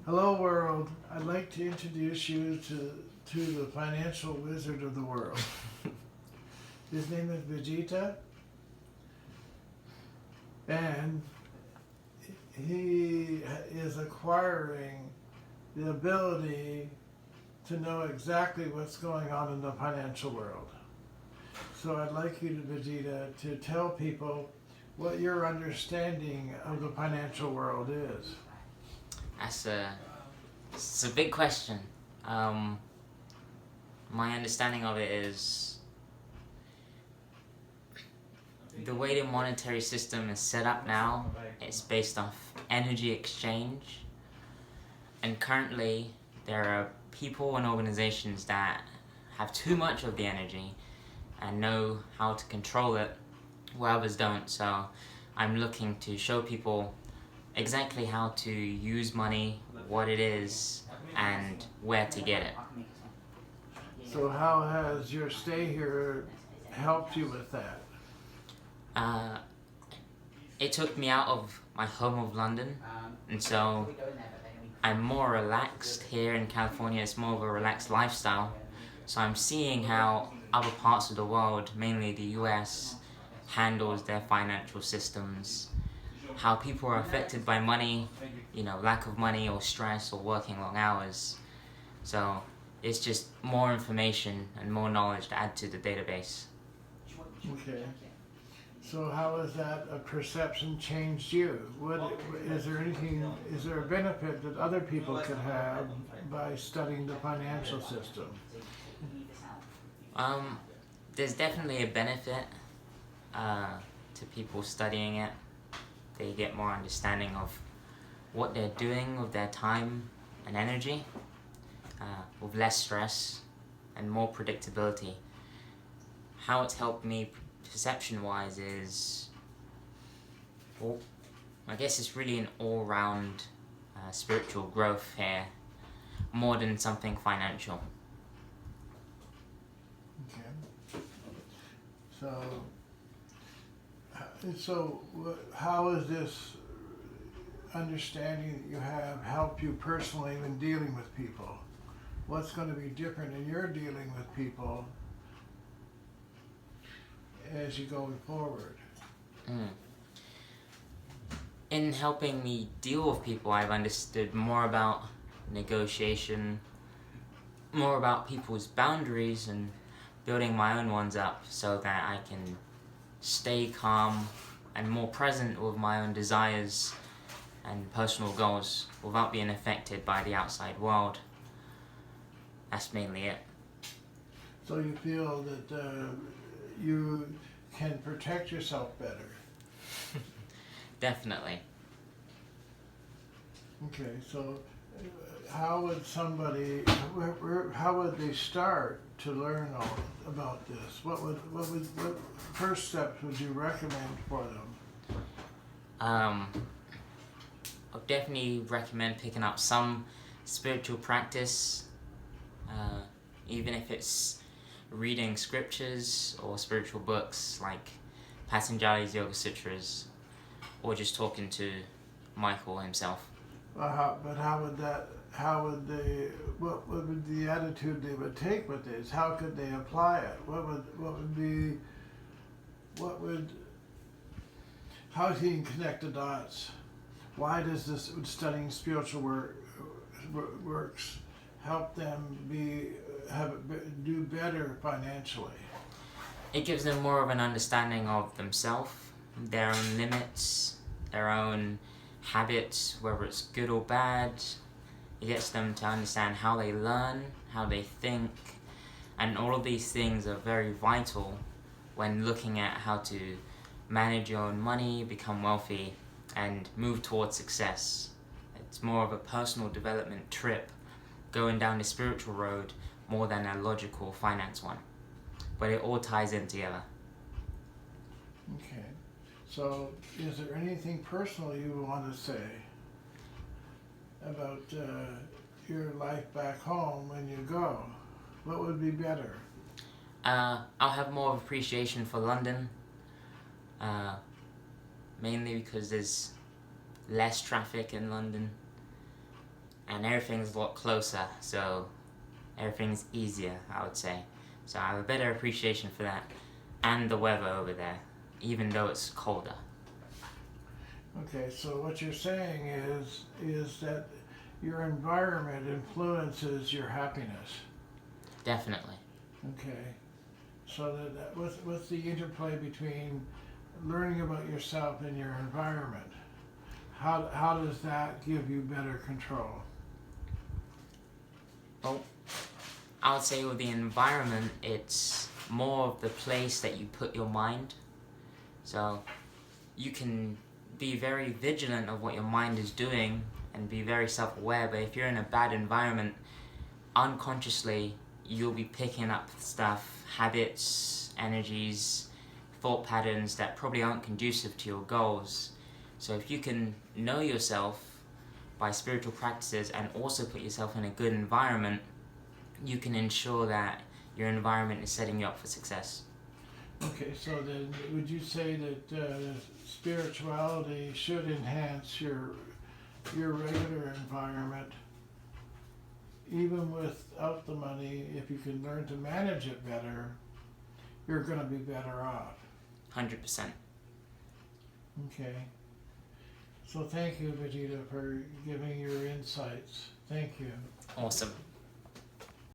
Hello world, I'd like to introduce you to the financial wizard of the world. His name is Vegeta, and he is acquiring the ability to know exactly what's going on in the financial world. So I'd like you, Vegeta, to tell people what your understanding of the financial world is. It's a big question. My understanding of it is the way the monetary system is set up now. It's based off energy exchange, and currently there are people and organizations that have too much of the energy and know how to control it, while others don't. So I'm looking to show people exactly how to use money, what it is, and where to get it. So how has your stay here helped you with that? It took me out of my home of London, and so I'm more relaxed here in California. It's more of a relaxed lifestyle. So I'm seeing how other parts of the world, mainly the US, handles their financial systems, how people are affected by money, lack of money or stress or working long hours. So it's just more information and more knowledge to add to the database. Okay. So how has that perception changed you? Is there a benefit that other people could have by studying the financial system? There's definitely a benefit to people studying it. They get more understanding of what they're doing with their time and energy, with less stress and more predictability. How it's helped me perception-wise is, well, I guess it's really an all-round spiritual growth here, more than something financial. Okay. So how is this understanding that you have helped you personally when dealing with people? What's going to be different in your dealing with people as you go forward? In helping me deal with people, I've understood more about negotiation, more about people's boundaries, and building my own ones up so that I can stay calm and more present with my own desires and personal goals without being affected by the outside world. That's mainly it. So you feel that you can protect yourself better? Definitely. Okay, so how would they start to learn all about this? What first steps would you recommend for them? I would definitely recommend picking up some spiritual practice, even if it's reading scriptures or spiritual books like Patanjali's Yoga Sutras, or just talking to Michael himself. What would the attitude they would take with this? How could they apply it? How can you connect the dots? Why does this studying spiritual works help them do better financially? It gives them more of an understanding of themselves, their own limits, their own habits, whether it's good or bad. It gets them to understand how they learn, how they think, and all of these things are very vital when looking at how to manage your own money, become wealthy, and move towards success. It's more of a personal development trip, going down the spiritual road more than a logical finance one. But it all ties in together. Okay. So, is there anything personal you want to say about your life back home when you go? What would be better? I'll have more of appreciation for London, mainly because there's less traffic in London, and everything's a lot closer, so everything's easier, I would say. So I have a better appreciation for that, and the weather over there, even though it's colder. Okay, so what you're saying is that your environment influences your happiness. Definitely. Okay, so that with the interplay between learning about yourself and your environment, how does that give you better control? Well, I would say with the environment, it's more of the place that you put your mind. So you can be very vigilant of what your mind is doing and be very self-aware, but if you're in a bad environment, unconsciously you'll be picking up stuff, habits, energies, thought patterns that probably aren't conducive to your goals. So if you can know yourself by spiritual practices and also put yourself in a good environment, you can ensure that your environment is setting you up for success. Okay, so then would you say that spirituality should enhance your regular environment, even without the money? If you can learn to manage it better, you're going to be better off. 100%. Okay. So thank you, Vegeta, for giving your insights. Thank you. Awesome.